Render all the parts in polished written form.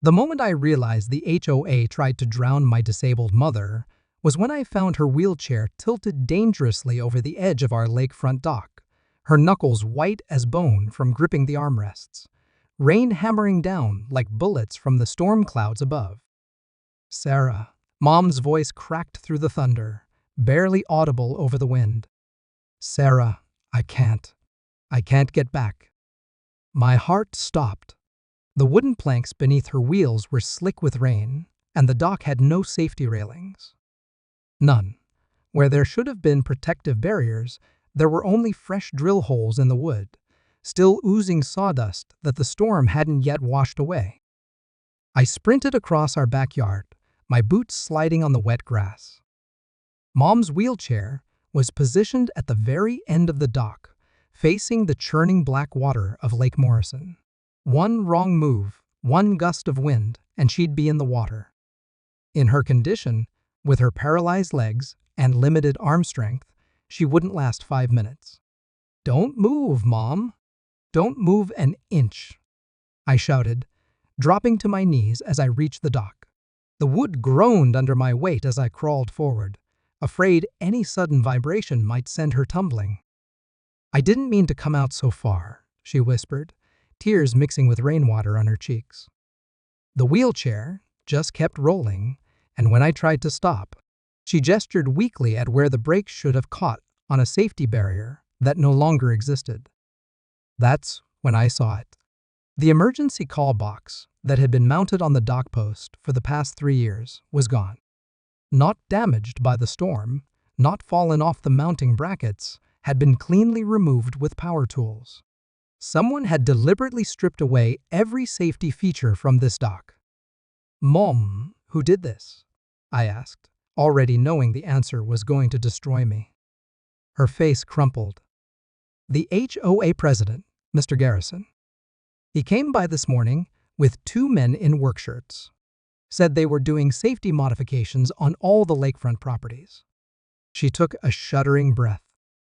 The moment I realized the HOA tried to drown my disabled mother was when I found her wheelchair tilted dangerously over the edge of our lakefront dock, her knuckles white as bone from gripping the armrests, rain hammering down like bullets from the storm clouds above. "Sarah," Mom's voice cracked through the thunder, barely audible over the wind. "Sarah, I can't get back." My heart stopped. The wooden planks beneath her wheels were slick with rain, and the dock had no safety railings. None. Where there should have been protective barriers, there were only fresh drill holes in the wood, still oozing sawdust that the storm hadn't yet washed away. I sprinted across our backyard, my boots sliding on the wet grass. Mom's wheelchair was positioned at the very end of the dock, facing the churning black water of Lake Morrison. One wrong move, one gust of wind, and she'd be in the water. In her condition, with her paralyzed legs and limited arm strength, she wouldn't last 5 minutes. "Don't move, Mom. Don't move an inch," I shouted, dropping to my knees as I reached the dock. The wood groaned under my weight as I crawled forward, afraid any sudden vibration might send her tumbling. "I didn't mean to come out so far," she whispered, tears mixing with rainwater on her cheeks. The wheelchair just kept rolling, and when I tried to stop, she gestured weakly at where the brakes should have caught on a safety barrier that no longer existed. That's when I saw it. The emergency call box that had been mounted on the dock post for the past 3 years was gone. Not damaged by the storm, not fallen off the mounting brackets, had been cleanly removed with power tools. Someone had deliberately stripped away every safety feature from this dock. "Mom, who did this?" I asked, already knowing the answer was going to destroy me. Her face crumpled. "The HOA president, Mr. Garrison. He came by this morning with 2 men in work shirts. Said they were doing safety modifications on all the lakefront properties." She took a shuddering breath.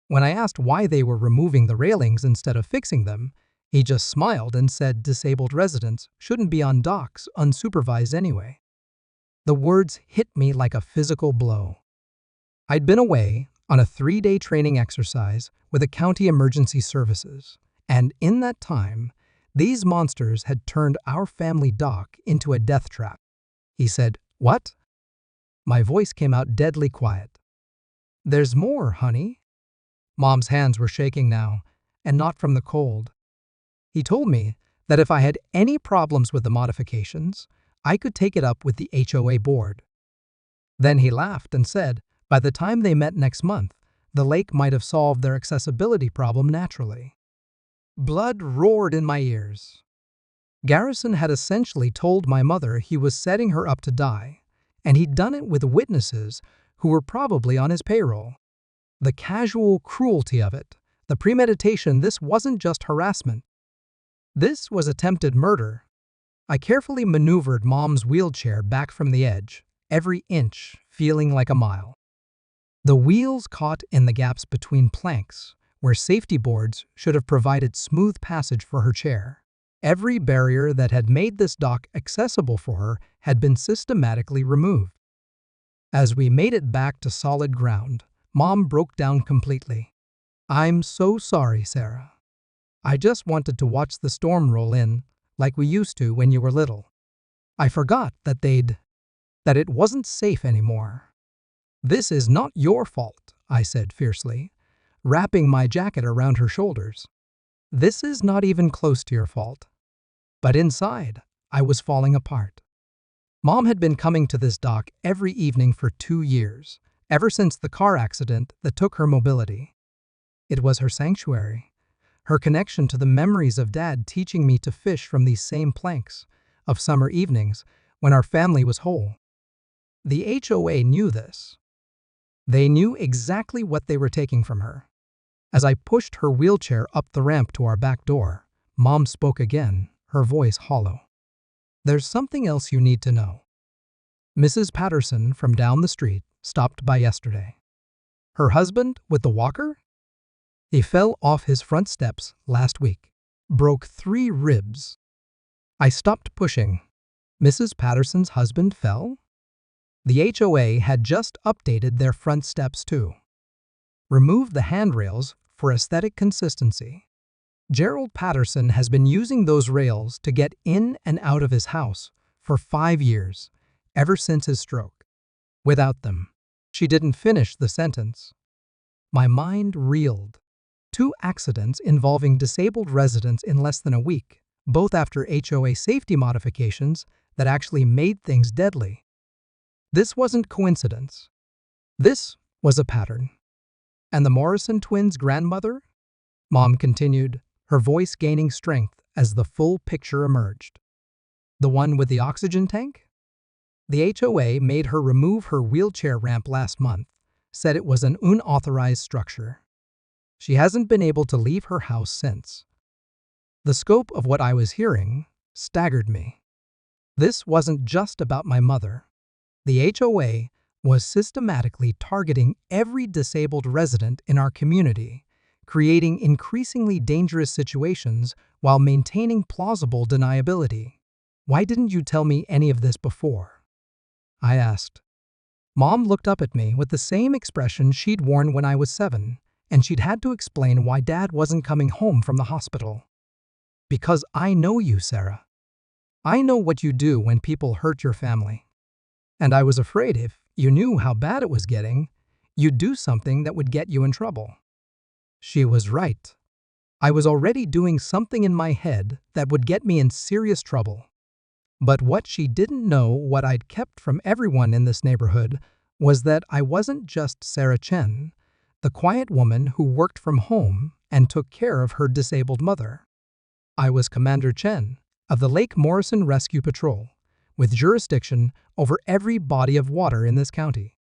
When I asked why they were removing the railings instead of fixing them, he just smiled and said disabled residents shouldn't be on docks unsupervised anyway. The words hit me like a physical blow. I'd been away on a 3-day training exercise with the county emergency services, and in that time, these monsters had turned our family dock into a death trap. He said, "What?" My voice came out deadly quiet. "There's more, honey." Mom's hands were shaking now, and not from the cold. He told me that if I had any problems with the modifications, I could take it up with the HOA board. Then he laughed and said, by the time they met next month, the lake might have solved their accessibility problem naturally. Blood roared in my ears. Garrison had essentially told my mother he was setting her up to die, and he'd done it with witnesses who were probably on his payroll. The casual cruelty of it, the premeditation, this wasn't just harassment. This was attempted murder. I carefully maneuvered Mom's wheelchair back from the edge, every inch feeling like a mile. The wheels caught in the gaps between planks, where safety boards should have provided smooth passage for her chair. Every barrier that had made this dock accessible for her had been systematically removed. As we made it back to solid ground, Mom broke down completely. "I'm so sorry, Sarah. I just wanted to watch the storm roll in, like we used to when you were little. I forgot that it wasn't safe anymore." "This is not your fault," I said fiercely, wrapping my jacket around her shoulders. "This is not even close to your fault." But inside, I was falling apart. Mom had been coming to this dock every evening for 2 years, ever since the car accident that took her mobility. It was her sanctuary, her connection to the memories of Dad teaching me to fish from these same planks, of summer evenings when our family was whole. The HOA knew this. They knew exactly what they were taking from her. As I pushed her wheelchair up the ramp to our back door, Mom spoke again, her voice hollow. "There's something else you need to know. Mrs. Patterson from down the street stopped by yesterday. Her husband with the walker? He fell off his front steps last week, broke 3 ribs." I stopped pushing. Mrs. Patterson's husband fell? The HOA had just updated their front steps too. Removed the handrails for aesthetic consistency. Gerald Patterson has been using those rails to get in and out of his house for 5 years, ever since his stroke. Without them, she didn't finish the sentence. My mind reeled. 2 accidents involving disabled residents in less than a week, both after HOA safety modifications that actually made things deadly. This wasn't coincidence. This was a pattern. And the Morrison twins' grandmother? Mom continued, her voice gaining strength as the full picture emerged. The one with the oxygen tank? The HOA made her remove her wheelchair ramp last month, said it was an unauthorized structure. She hasn't been able to leave her house since. The scope of what I was hearing staggered me. This wasn't just about my mother. The HOA was systematically targeting every disabled resident in our community, creating increasingly dangerous situations while maintaining plausible deniability. Why didn't you tell me any of this before? I asked. Mom looked up at me with the same expression she'd worn when I was 7, and she'd had to explain why Dad wasn't coming home from the hospital. Because I know you, Sarah. I know what you do when people hurt your family. And I was afraid if you knew how bad it was getting, you'd do something that would get you in trouble. She was right. I was already doing something in my head that would get me in serious trouble. But what she didn't know, what I'd kept from everyone in this neighborhood, was that I wasn't just Sarah Chen, the quiet woman who worked from home and took care of her disabled mother. I was Commander Chen of the Lake Morrison Rescue Patrol, with jurisdiction over every body of water in this county.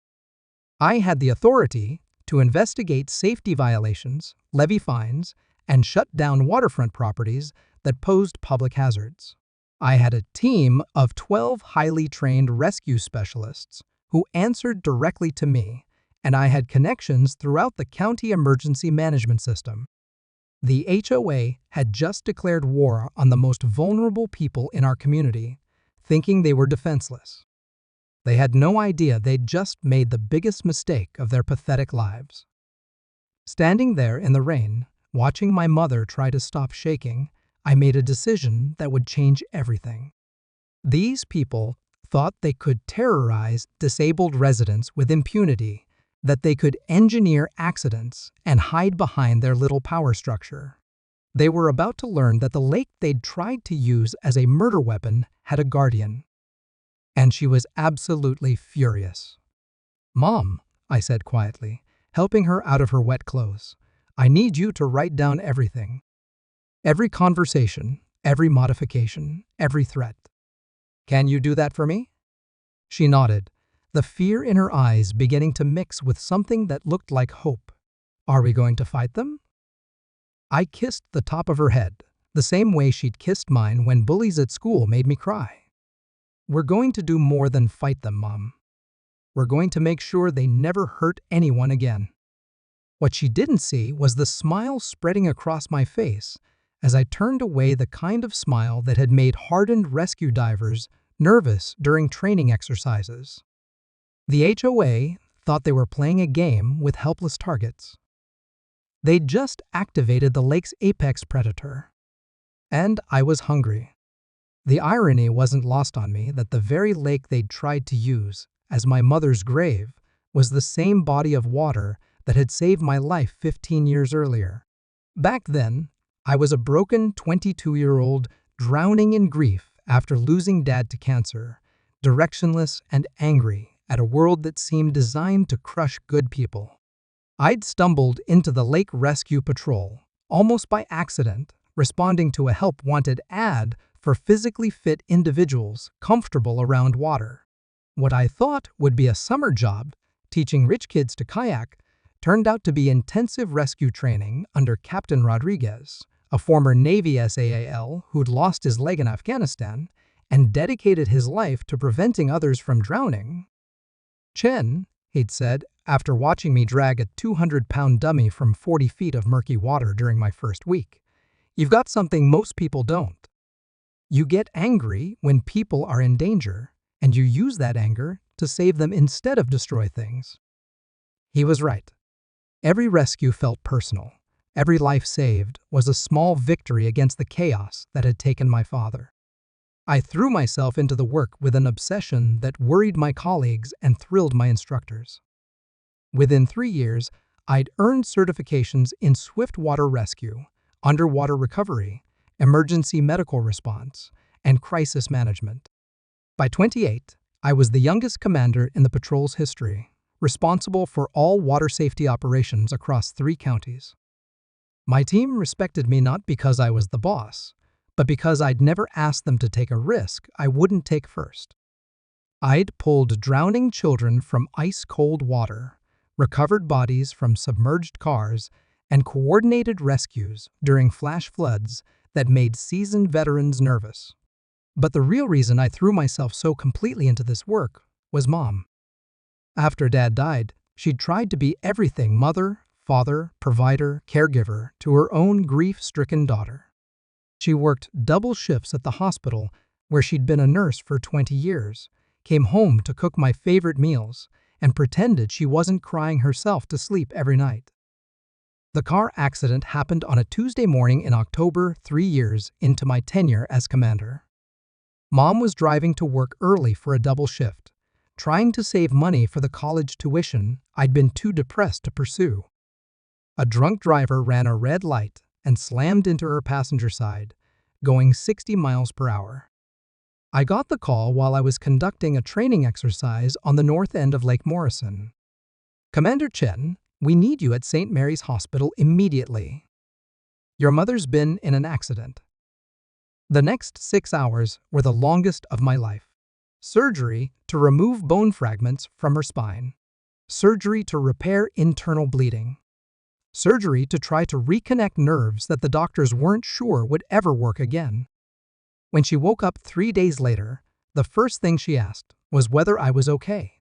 I had the authority to investigate safety violations, levy fines, and shut down waterfront properties that posed public hazards. I had a team of 12 highly trained rescue specialists who answered directly to me, and I had connections throughout the county emergency management system. The HOA had just declared war on the most vulnerable people in our community, thinking they were defenseless. They had no idea they'd just made the biggest mistake of their pathetic lives. Standing there in the rain, watching my mother try to stop shaking, I made a decision that would change everything. These people thought they could terrorize disabled residents with impunity, that they could engineer accidents and hide behind their little power structure. They were about to learn that the lake they'd tried to use as a murder weapon had a guardian. And she was absolutely furious. "Mom," I said quietly, helping her out of her wet clothes, "I need you to write down everything. Every conversation, every modification, every threat. Can you do that for me?" She nodded, the fear in her eyes beginning to mix with something that looked like hope. "Are we going to fight them?" I kissed the top of her head, the same way she'd kissed mine when bullies at school made me cry. "We're going to do more than fight them, Mom. We're going to make sure they never hurt anyone again." What she didn't see was the smile spreading across my face as I turned away, the kind of smile that had made hardened rescue divers nervous during training exercises. The HOA thought they were playing a game with helpless targets. They'd just activated the lake's apex predator. And I was hungry. The irony wasn't lost on me that the very lake they'd tried to use as my mother's grave was the same body of water that had saved my life 15 years earlier. Back then, I was a broken 22-year-old drowning in grief after losing Dad to cancer, directionless and angry at a world that seemed designed to crush good people. I'd stumbled into the Lake Rescue Patrol, almost by accident, responding to a help-wanted ad for physically fit individuals comfortable around water. What I thought would be a summer job, teaching rich kids to kayak, turned out to be intensive rescue training under Captain Rodriguez, a former Navy SAAL who'd lost his leg in Afghanistan and dedicated his life to preventing others from drowning. "Chen," he'd said, after watching me drag a 200-pound dummy from 40 feet of murky water during my first week, "you've got something most people don't. You get angry when people are in danger, and you use that anger to save them instead of destroy things. He was right. Every rescue felt personal. Every life saved was a small victory against the chaos that had taken my father. I threw myself into the work with an obsession that worried my colleagues and thrilled my instructors. Within 3 years, I'd earned certifications in swift water rescue, underwater recovery, emergency medical response, and crisis management. By 28, I was the youngest commander in the patrol's history, responsible for all water safety operations across 3 counties. My team respected me not because I was the boss, but because I'd never asked them to take a risk I wouldn't take first. I'd pulled drowning children from ice-cold water, recovered bodies from submerged cars, and coordinated rescues during flash floods that made seasoned veterans nervous. But the real reason I threw myself so completely into this work was Mom. After Dad died, she'd tried to be everything: mother, father, provider, caregiver to her own grief-stricken daughter. She worked double shifts at the hospital, where she'd been a nurse for 20 years, came home to cook my favorite meals, and pretended she wasn't crying herself to sleep every night. The car accident happened on a Tuesday morning in October, 3 years into my tenure as commander. Mom was driving to work early for a double shift, trying to save money for the college tuition I'd been too depressed to pursue. A drunk driver ran a red light and slammed into her passenger side, going 60 miles per hour. I got the call while I was conducting a training exercise on the north end of Lake Morrison. "Commander Chen, we need you at St. Mary's Hospital immediately. Your mother's been in an accident." The next 6 hours were the longest of my life. Surgery to remove bone fragments from her spine. Surgery to repair internal bleeding. Surgery to try to reconnect nerves that the doctors weren't sure would ever work again. When she woke up 3 days later, the first thing she asked was whether I was okay.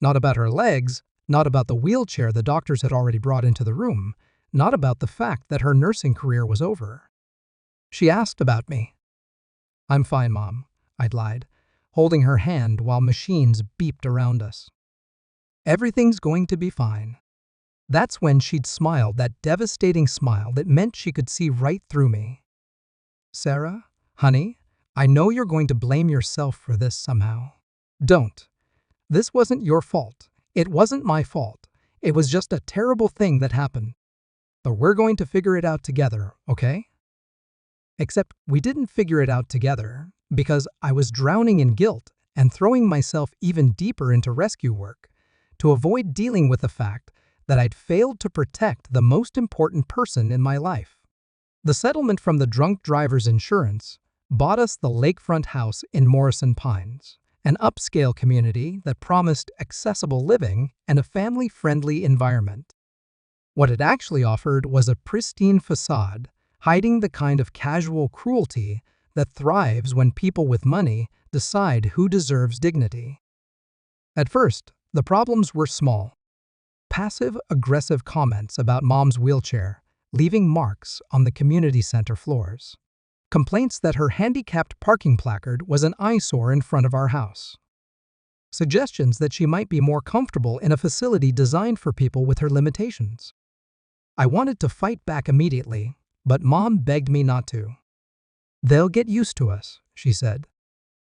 Not about her legs, not about the wheelchair the doctors had already brought into the room, not about the fact that her nursing career was over. She asked about me. "I'm fine, Mom," I'd lied, holding her hand while machines beeped around us. "Everything's going to be fine." That's when she'd smiled, that devastating smile that meant she could see right through me. "Sarah, honey, I know you're going to blame yourself for this somehow. Don't. This wasn't your fault. It wasn't my fault. It was just a terrible thing that happened. But we're going to figure it out together, okay?" Except we didn't figure it out together because I was drowning in guilt and throwing myself even deeper into rescue work to avoid dealing with the fact that I'd failed to protect the most important person in my life. The settlement from the drunk driver's insurance bought us the lakefront house in Morrison Pines, an upscale community that promised accessible living and a family-friendly environment. What it actually offered was a pristine facade, hiding the kind of casual cruelty that thrives when people with money decide who deserves dignity. At first, the problems were small. Passive-aggressive comments about Mom's wheelchair, leaving marks on the community center floors. Complaints that her handicapped parking placard was an eyesore in front of our house. Suggestions that she might be more comfortable in a facility designed for people with her limitations. I wanted to fight back immediately, but Mom begged me not to. "They'll get used to us," she said.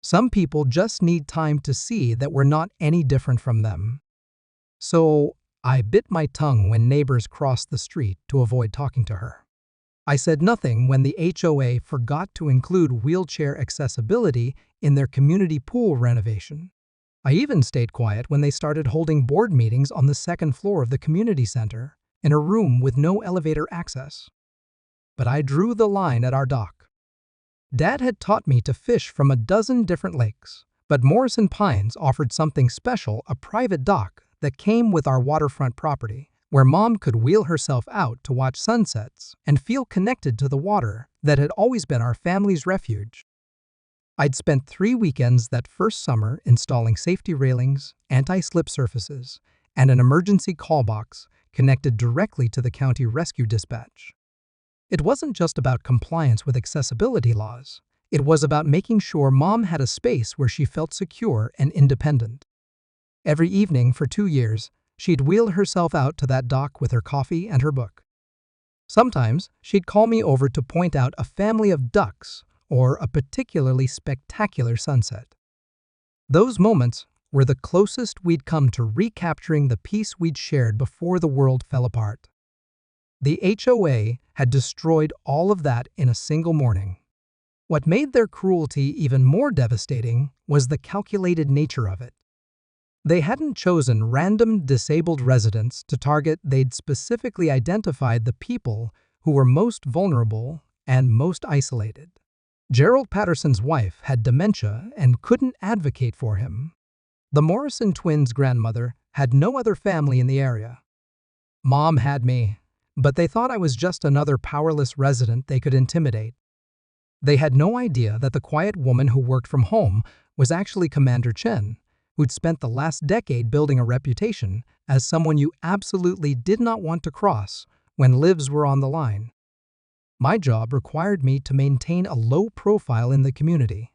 "Some people just need time to see that we're not any different from them." So I bit my tongue when neighbors crossed the street to avoid talking to her. I said nothing when the HOA forgot to include wheelchair accessibility in their community pool renovation. I even stayed quiet when they started holding board meetings on the second floor of the community center in a room with no elevator access. But I drew the line at our dock. Dad had taught me to fish from a dozen different lakes, but Morrison Pines offered something special: a private dock that came with our waterfront property, where Mom could wheel herself out to watch sunsets and feel connected to the water that had always been our family's refuge. I'd spent 3 weekends that first summer installing safety railings, anti-slip surfaces, and an emergency call box connected directly to the county rescue dispatch. It wasn't just about compliance with accessibility laws. It was about making sure Mom had a space where she felt secure and independent. Every evening for 2 years, she'd wheel herself out to that dock with her coffee and her book. Sometimes she'd call me over to point out a family of ducks or a particularly spectacular sunset. Those moments were the closest we'd come to recapturing the peace we'd shared before the world fell apart. The HOA had destroyed all of that in a single morning. What made their cruelty even more devastating was the calculated nature of it. They hadn't chosen random disabled residents to target, they'd specifically identified the people who were most vulnerable and most isolated. Gerald Patterson's wife had dementia and couldn't advocate for him. The Morrison twins' grandmother had no other family in the area. Mom had me, but they thought I was just another powerless resident they could intimidate. They had no idea that the quiet woman who worked from home was actually Commander Chen, who'd spent the last decade building a reputation as someone you absolutely did not want to cross when lives were on the line. My job required me to maintain a low profile in the community.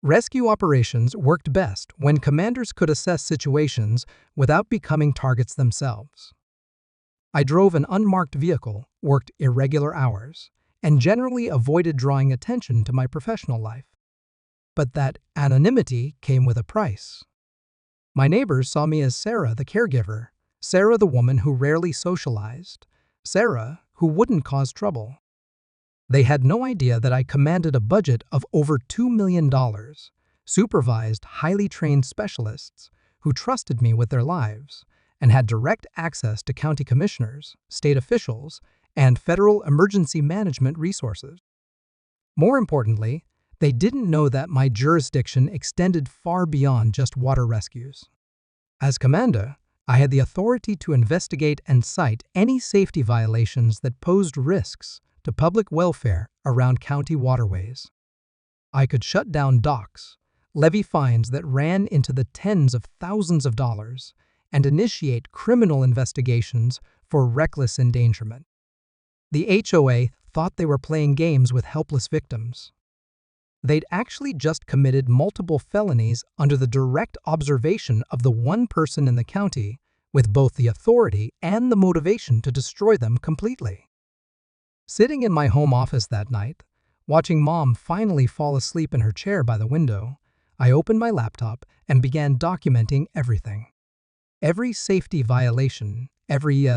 Rescue operations worked best when commanders could assess situations without becoming targets themselves. I drove an unmarked vehicle, worked irregular hours, and generally avoided drawing attention to my professional life. But that anonymity came with a price. My neighbors saw me as Sarah, the caregiver, Sarah, the woman who rarely socialized, Sarah, who wouldn't cause trouble. They had no idea that I commanded a budget of over $2 million, supervised highly trained specialists who trusted me with their lives, and had direct access to county commissioners, state officials, and federal emergency management resources. More importantly, they didn't know that my jurisdiction extended far beyond just water rescues. As commander, I had the authority to investigate and cite any safety violations that posed risks to public welfare around county waterways. I could shut down docks, levy fines that ran into the tens of thousands of dollars, and initiate criminal investigations for reckless endangerment. The HOA thought they were playing games with helpless victims. They'd actually just committed multiple felonies under the direct observation of the one person in the county with both the authority and the motivation to destroy them completely. Sitting in my home office that night, watching Mom finally fall asleep in her chair by the window, I opened my laptop and began documenting everything. Every safety violation, every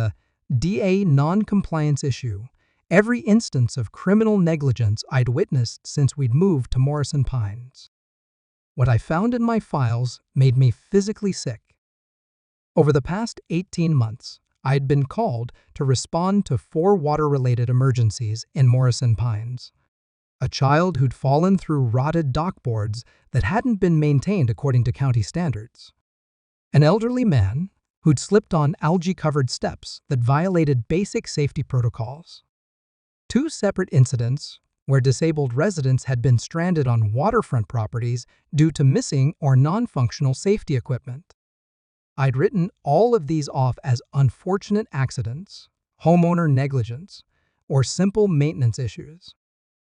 DA non-compliance issue, every instance of criminal negligence I'd witnessed since we'd moved to Morrison Pines. What I found in my files made me physically sick. Over the past 18 months, I'd been called to respond to 4 water-related emergencies in Morrison Pines. A child who'd fallen through rotted dock boards that hadn't been maintained according to county standards. An elderly man who'd slipped on algae-covered steps that violated basic safety protocols. 2 separate incidents where disabled residents had been stranded on waterfront properties due to missing or non-functional safety equipment. I'd written all of these off as unfortunate accidents, homeowner negligence, or simple maintenance issues.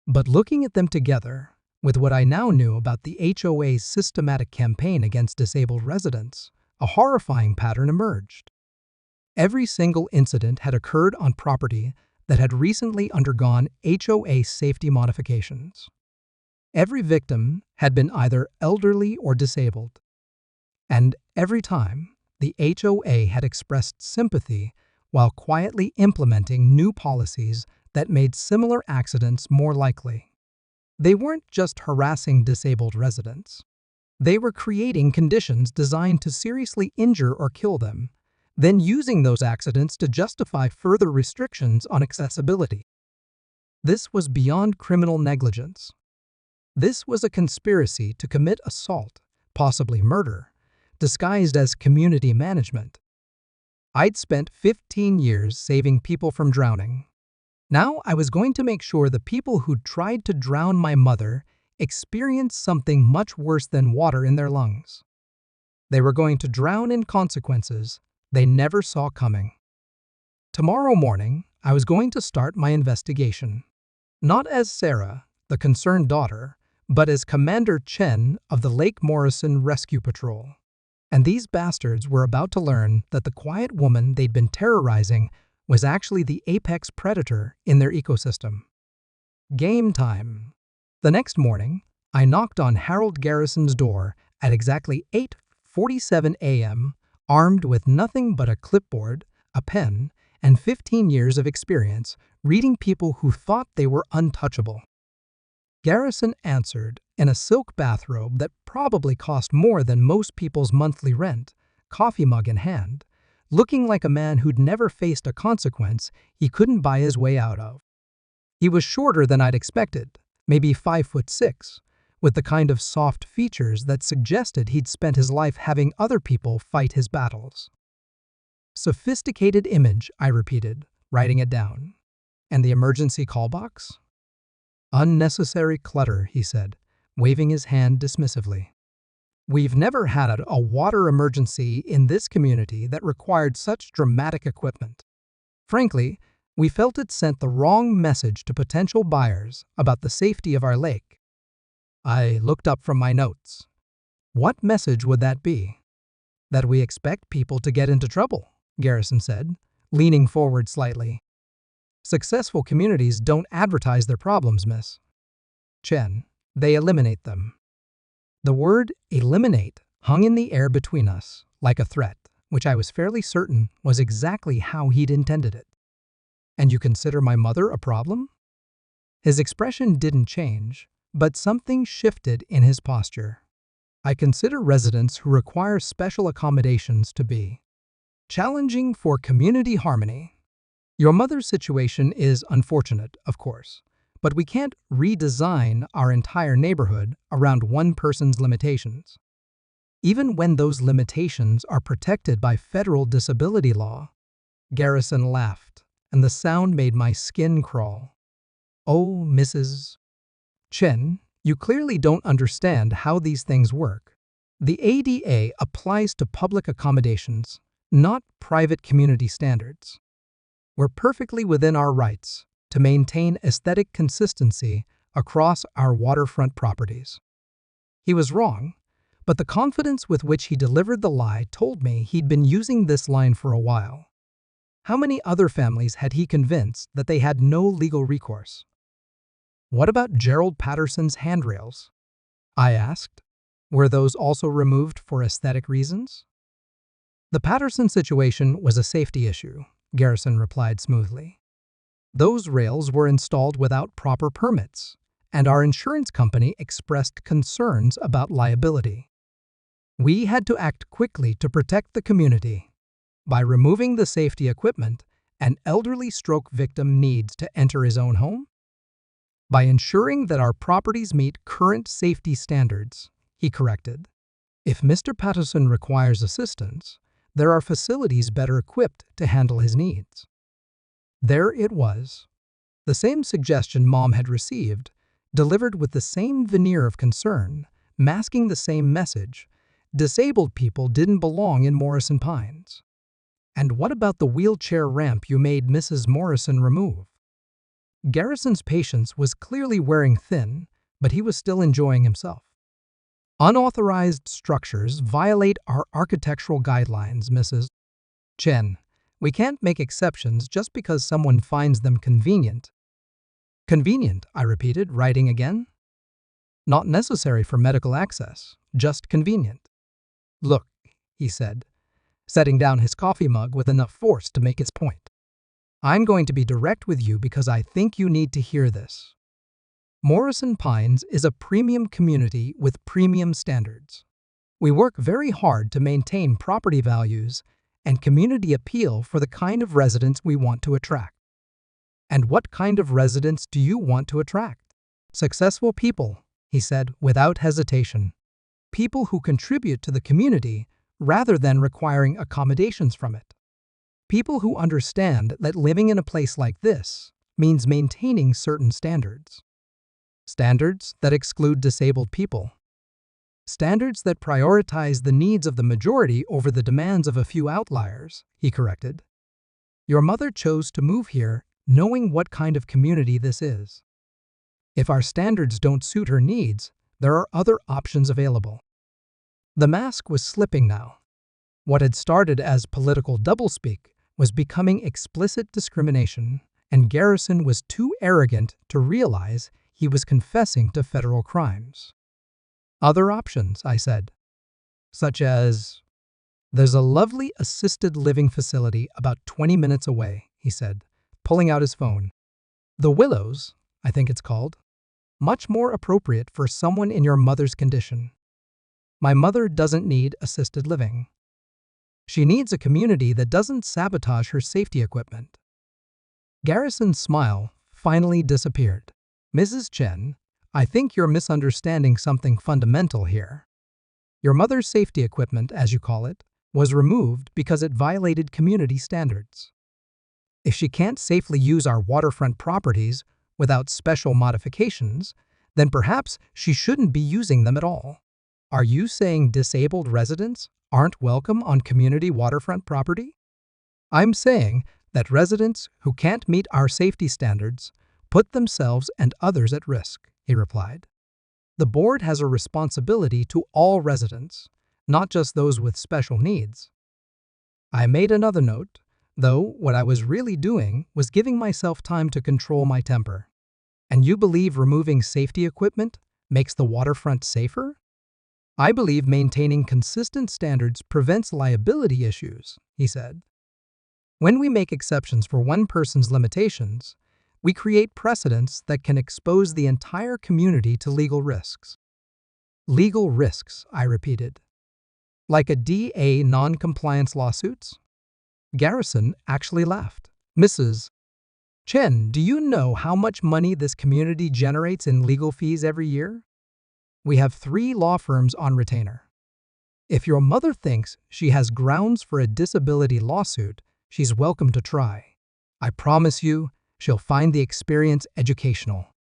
But looking at them together, with what I now knew about the HOA's systematic campaign against disabled residents, a horrifying pattern emerged. Every single incident had occurred on property that had recently undergone HOA safety modifications. Every victim had been either elderly or disabled. And every time, the HOA had expressed sympathy while quietly implementing new policies that made similar accidents more likely. They weren't just harassing disabled residents. They were creating conditions designed to seriously injure or kill them, then using those accidents to justify further restrictions on accessibility. This was beyond criminal negligence. This was a conspiracy to commit assault, possibly murder, disguised as community management. I'd spent 15 years saving people from drowning. Now I was going to make sure the people who'd tried to drown my mother experienced something much worse than water in their lungs. They were going to drown in consequences they never saw coming. Tomorrow morning, I was going to start my investigation. Not as Sarah, the concerned daughter, but as Commander Chen of the Lake Morrison Rescue Patrol. And these bastards were about to learn that the quiet woman they'd been terrorizing was actually the apex predator in their ecosystem. Game time. The next morning, I knocked on Harold Garrison's door at exactly 8:47 a.m., armed with nothing but a clipboard, a pen, and 15 years of experience reading people who thought they were untouchable. Garrison answered in a silk bathrobe that probably cost more than most people's monthly rent, coffee mug in hand, looking like a man who'd never faced a consequence he couldn't buy his way out of. He was shorter than I'd expected, maybe 5'6", with the kind of soft features that suggested he'd spent his life having other people fight his battles. Sophisticated image, I repeated, writing it down. And the emergency call box? Unnecessary clutter, he said, waving his hand dismissively. We've never had a water emergency in this community that required such dramatic equipment. Frankly, we felt it sent the wrong message to potential buyers about the safety of our lake. I looked up from my notes. What message would that be? That we expect people to get into trouble, Garrison said, leaning forward slightly. Successful communities don't advertise their problems, Miss Chen. They eliminate them. The word eliminate hung in the air between us, like a threat, which I was fairly certain was exactly how he'd intended it. And you consider my mother a problem? His expression didn't change, but something shifted in his posture. I consider residents who require special accommodations to be challenging for community harmony. Your mother's situation is unfortunate, of course, but we can't redesign our entire neighborhood around one person's limitations. Even when those limitations are protected by federal disability law. Garrison laughed, and the sound made my skin crawl. Oh, Mrs. Chen, you clearly don't understand how these things work. The ADA applies to public accommodations, not private community standards. We're perfectly within our rights to maintain aesthetic consistency across our waterfront properties. He was wrong, but the confidence with which he delivered the lie told me he'd been using this line for a while. How many other families had he convinced that they had no legal recourse? What about Gerald Patterson's handrails? I asked. Were those also removed for aesthetic reasons? The Patterson situation was a safety issue, Garrison replied smoothly. Those rails were installed without proper permits, and our insurance company expressed concerns about liability. We had to act quickly to protect the community. By removing the safety equipment, an elderly stroke victim needs to enter his own home? By ensuring that our properties meet current safety standards, he corrected. If Mr. Patterson requires assistance, there are facilities better equipped to handle his needs. There it was. The same suggestion Mom had received, delivered with the same veneer of concern, masking the same message. Disabled people didn't belong in Morrison Pines. And what about the wheelchair ramp you made Mrs. Morrison remove? Garrison's patience was clearly wearing thin, but he was still enjoying himself. Unauthorized structures violate our architectural guidelines, Mrs. Chen. We can't make exceptions just because someone finds them convenient. Convenient, I repeated, writing again. Not necessary for medical access, just convenient. Look, he said, setting down his coffee mug with enough force to make his point. I'm going to be direct with you because I think you need to hear this. Morrison Pines is a premium community with premium standards. We work very hard to maintain property values and community appeal for the kind of residents we want to attract. And what kind of residents do you want to attract? Successful people, he said without hesitation. People who contribute to the community rather than requiring accommodations from it. People who understand that living in a place like this means maintaining certain standards. Standards that exclude disabled people. Standards that prioritize the needs of the majority over the demands of a few outliers, he corrected. Your mother chose to move here knowing what kind of community this is. If our standards don't suit her needs, There are other options available. The mask was slipping now. What had started as political doublespeak was becoming explicit discrimination, and Garrison was too arrogant to realize he was confessing to federal crimes. Other options, I said, such as, "There's a lovely assisted living facility about 20 minutes away," he said, pulling out his phone. "The Willows, I think it's called. Much more appropriate for someone in your mother's condition. My mother doesn't need assisted living. She needs a community that doesn't sabotage her safety equipment." Garrison's smile finally disappeared. "Mrs. Chen, I think you're misunderstanding something fundamental here. Your mother's safety equipment, as you call it, was removed because it violated community standards. If she can't safely use our waterfront properties without special modifications, then perhaps she shouldn't be using them at all. Are you saying disabled residents aren't welcome on community waterfront property?" "I'm saying that residents who can't meet our safety standards put themselves and others at risk," he replied. "The board has a responsibility to all residents, not just those with special needs." I made another note, though what I was really doing was giving myself time to control my temper. "And you believe removing safety equipment makes the waterfront safer?" "I believe maintaining consistent standards prevents liability issues," he said. "When we make exceptions for one person's limitations, we create precedents that can expose the entire community to legal risks." "Legal risks," I repeated. "Like a DA non-compliance lawsuits?" Garrison actually laughed. "Mrs. Chen, do you know how much money this community generates in legal fees every year? We have 3 law firms on retainer. If your mother thinks she has grounds for a disability lawsuit, she's welcome to try. I promise you, she'll find the experience educational."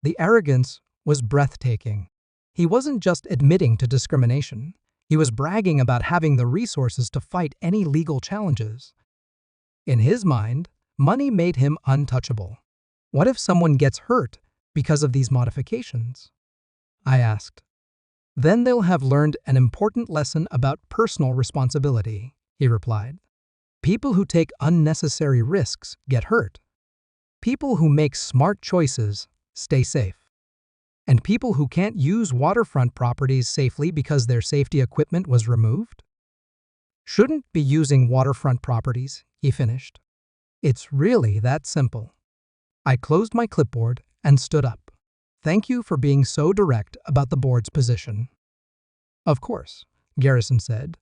The arrogance was breathtaking. He wasn't just admitting to discrimination. He was bragging about having the resources to fight any legal challenges. In his mind, money made him untouchable. What if someone gets hurt because of these modifications? I asked. "Then they'll have learned an important lesson about personal responsibility," he replied. "People who take unnecessary risks get hurt. People who make smart choices stay safe. And people who can't use waterfront properties safely because their safety equipment was removed shouldn't be using waterfront properties," he finished. "It's really that simple." I closed my clipboard and stood up. "Thank you for being so direct about the board's position." "Of course," Garrison said,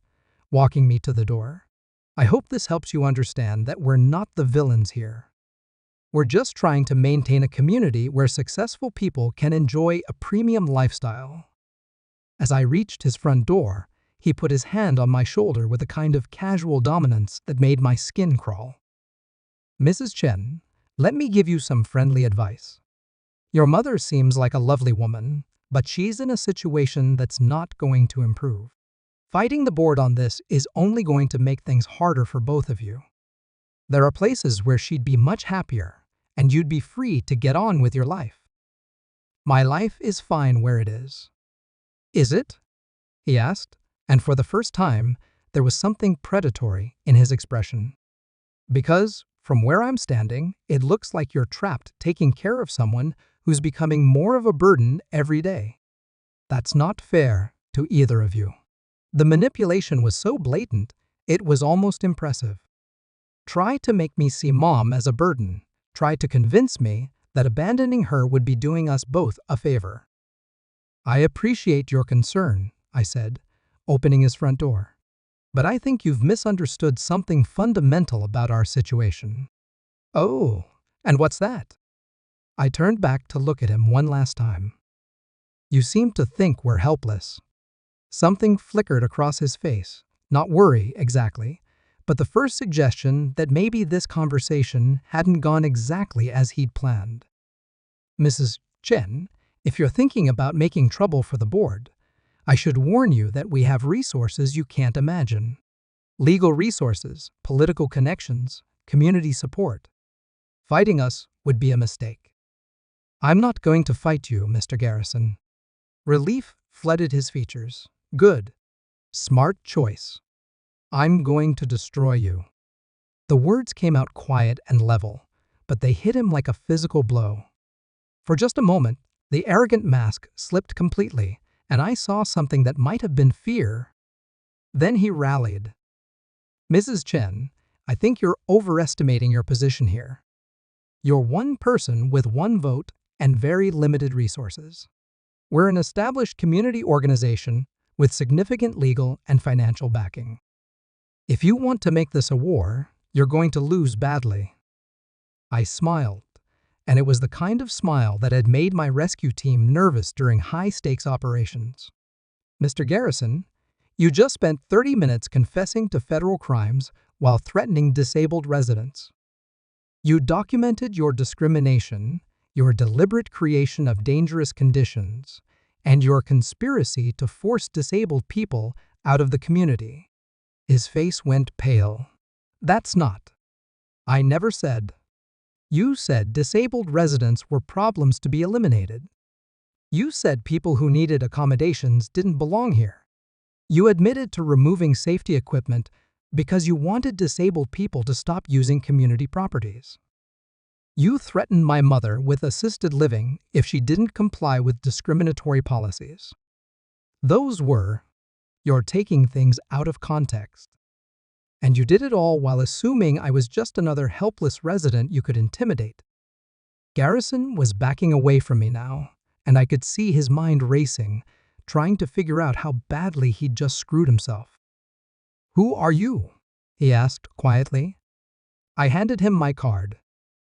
walking me to the door. "I hope this helps you understand that we're not the villains here. We're just trying to maintain a community where successful people can enjoy a premium lifestyle." As I reached his front door, he put his hand on my shoulder with a kind of casual dominance that made my skin crawl. "Mrs. Chen, let me give you some friendly advice. Your mother seems like a lovely woman, but she's in a situation that's not going to improve. Fighting the board on this is only going to make things harder for both of you. There are places where she'd be much happier, and you'd be free to get on with your life. My life is fine where it is." "Is it?" he asked, and for the first time, there was something predatory in his expression. "Because, from where I'm standing, it looks like you're trapped taking care of someone who's becoming more of a burden every day. That's not fair to either of you." The manipulation was so blatant, it was almost impressive. Try to make me see Mom as a burden. Try to convince me that abandoning her would be doing us both a favor. "I appreciate your concern," I said, opening his front door. "But I think you've misunderstood something fundamental about our situation." "Oh, and what's that?" I turned back to look at him one last time. "You seem to think we're helpless." Something flickered across his face, not worry exactly, but the first suggestion that maybe this conversation hadn't gone exactly as he'd planned. "Mrs. Chen, if you're thinking about making trouble for the board, I should warn you that we have resources you can't imagine. Legal resources, political connections, community support. Fighting us would be a mistake." "I'm not going to fight you, Mr. Garrison." Relief flooded his features. Good. Smart choice. I'm going to destroy you. The words came out quiet and level, but they hit him like a physical blow. For just a moment, the arrogant mask slipped completely, and I saw something that might have been fear. Then he rallied. Mrs. Chen, I think you're overestimating your position here. You're one person with one vote and very limited resources. We're an established community organization with significant legal and financial backing. If you want to make this a war, you're going to lose badly. I smiled, and it was the kind of smile that had made my rescue team nervous during high-stakes operations. Mr. Garrison, you just spent 30 minutes confessing to federal crimes while threatening disabled residents. You documented your discrimination, your deliberate creation of dangerous conditions, and your conspiracy to force disabled people out of the community. His face went pale. That's not. I never said. You said disabled residents were problems to be eliminated. You said people who needed accommodations didn't belong here. You admitted to removing safety equipment because you wanted disabled people to stop using community properties. You threatened my mother with assisted living if she didn't comply with discriminatory policies. Those were, you're taking things out of context. And you did it all while assuming I was just another helpless resident you could intimidate. Garrison was backing away from me now, and I could see his mind racing, trying to figure out how badly he'd just screwed himself. Who are you? He asked quietly. I handed him my card.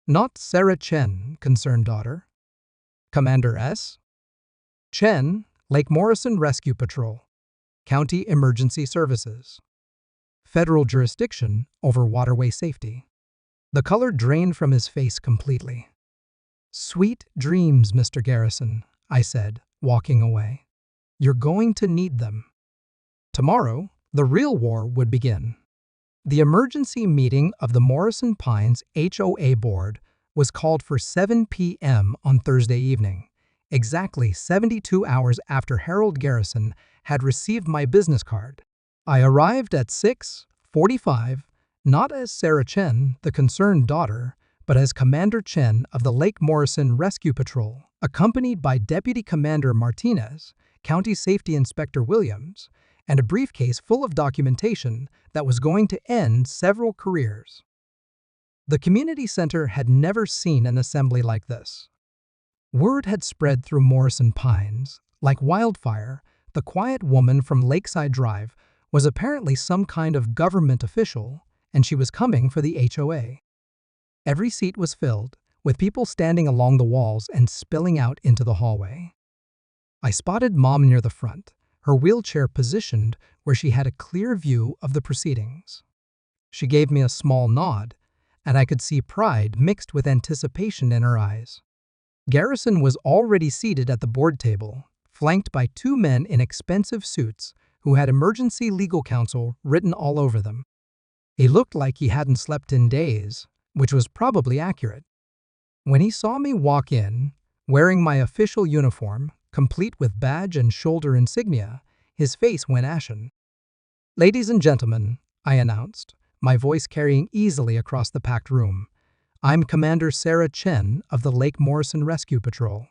Not Sarah Chen, concerned daughter. Commander S. Chen, Lake Morrison Rescue Patrol. County Emergency Services. Federal jurisdiction over waterway safety. The color drained from his face completely. Sweet dreams, Mr. Garrison, I said, walking away. You're going to need them. Tomorrow, the real war would begin. The emergency meeting of the Morrison Pines HOA board was called for 7 p.m. on Thursday evening, exactly 72 hours after Harold Garrison had received my business card. I arrived at 6:45, not as Sarah Chen, the concerned daughter, but as Commander Chen of the Lake Morrison Rescue Patrol, accompanied by Deputy Commander Martinez, County Safety Inspector Williams, and a briefcase full of documentation that was going to end several careers. The community center had never seen an assembly like this. Word had spread through Morrison Pines. Like wildfire, the quiet woman from Lakeside Drive was apparently some kind of government official, and she was coming for the HOA. Every seat was filled, with people standing along the walls and spilling out into the hallway. I spotted Mom near the front, her wheelchair positioned where she had a clear view of the proceedings. She gave me a small nod, and I could see pride mixed with anticipation in her eyes. Garrison was already seated at the board table, flanked by two men in expensive suits who had emergency legal counsel written all over them. He looked like he hadn't slept in days, which was probably accurate. When he saw me walk in, wearing my official uniform, complete with badge and shoulder insignia, his face went ashen. Ladies and gentlemen, I announced, my voice carrying easily across the packed room, I'm Commander Sarah Chen of the Lake Morrison Rescue Patrol.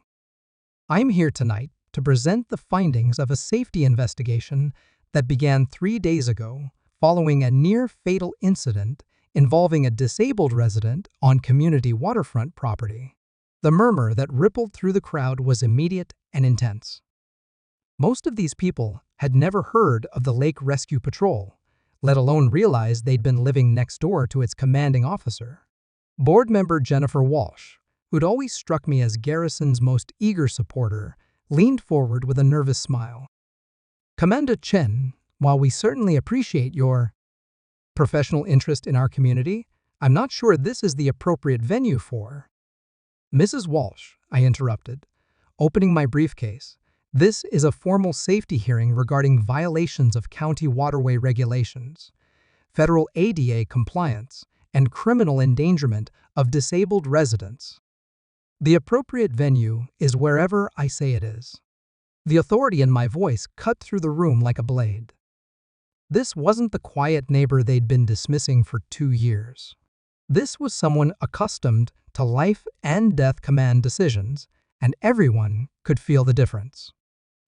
I'm here tonight to present the findings of a safety investigation that began 3 days ago following a near-fatal incident involving a disabled resident on community waterfront property. The murmur that rippled through the crowd was immediate and intense. Most of these people had never heard of the Lake Rescue Patrol, let alone realize they'd been living next door to its commanding officer. Board member Jennifer Walsh, who'd always struck me as Garrison's most eager supporter, leaned forward with a nervous smile. Commander Chen, while we certainly appreciate your professional interest in our community, I'm not sure this is the appropriate venue for. Mrs. Walsh, I interrupted, opening my briefcase. This is a formal safety hearing regarding violations of county waterway regulations, federal ADA compliance, and criminal endangerment of disabled residents. The appropriate venue is wherever I say it is. The authority in my voice cut through the room like a blade. This wasn't the quiet neighbor they'd been dismissing for 2 years. This was someone accustomed to life and death command decisions, and everyone could feel the difference.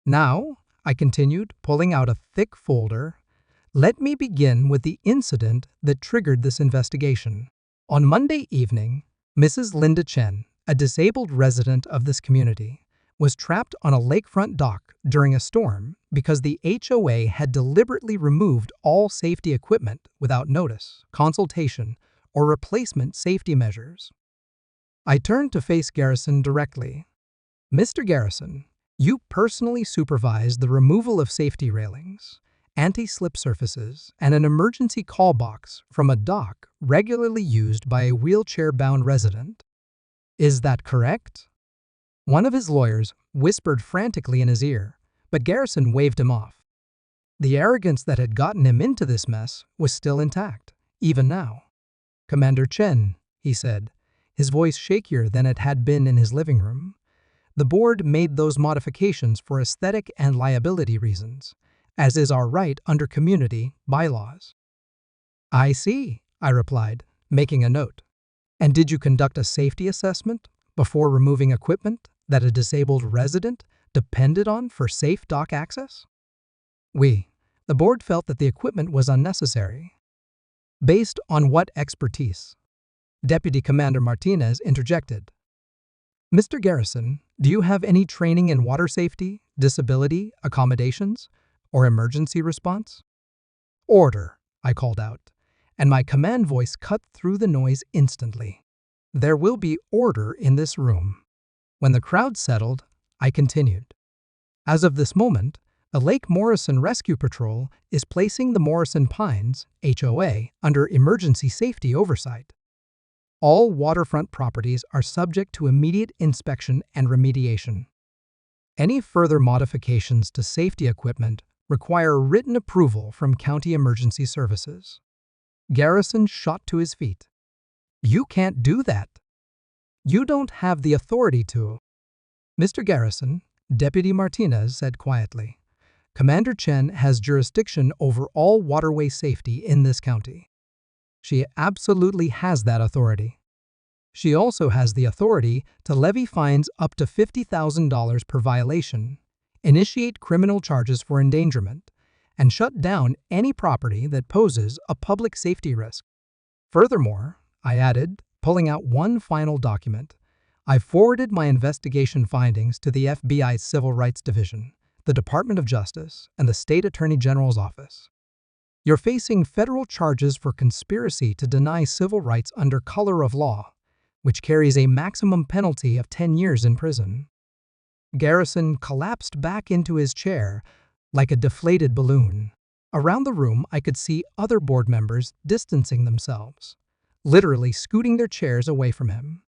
Now, I continued, pulling out a thick folder, let me begin with the incident that triggered this investigation. On Monday evening, Mrs. Linda Chen, a disabled resident of this community, was trapped on a lakefront dock during a storm because the HOA had deliberately removed all safety equipment without notice, consultation, or replacement safety measures. I turned to face Garrison directly. Mr. Garrison, you personally supervised the removal of safety railings, anti-slip surfaces, and an emergency call box from a dock regularly used by a wheelchair-bound resident. Is that correct? One of his lawyers whispered frantically in his ear, but Garrison waved him off. The arrogance that had gotten him into this mess was still intact, even now. Commander Chen, he said, his voice shakier than it had been in his living room. The board made those modifications for aesthetic and liability reasons, as is our right under community bylaws. I see, I replied, making a note. And did you conduct a safety assessment before removing equipment that a disabled resident depended on for safe dock access? The board felt that the equipment was unnecessary. Based on what expertise? Deputy Commander Martinez interjected. Mr. Garrison, do you have any training in water safety, disability, accommodations, or emergency response? Order, I called out, and my command voice cut through the noise instantly. There will be order in this room. When the crowd settled, I continued. As of this moment, the Lake Morrison Rescue Patrol is placing the Morrison Pines, HOA, under emergency safety oversight. All waterfront properties are subject to immediate inspection and remediation. Any further modifications to safety equipment require written approval from County Emergency Services. Garrison shot to his feet. You can't do that. You don't have the authority to. Mr. Garrison, Deputy Martinez said quietly, Commander Chen has jurisdiction over all waterway safety in this county. She absolutely has that authority. She also has the authority to levy fines up to $50,000 per violation, initiate criminal charges for endangerment, and shut down any property that poses a public safety risk. Furthermore, I added, pulling out one final document, I forwarded my investigation findings to the FBI's Civil Rights Division, the Department of Justice, and the State Attorney General's office. You're facing federal charges for conspiracy to deny civil rights under color of law, which carries a maximum penalty of 10 years in prison. Garrison collapsed back into his chair like a deflated balloon. Around the room, I could see other board members distancing themselves, literally scooting their chairs away from him.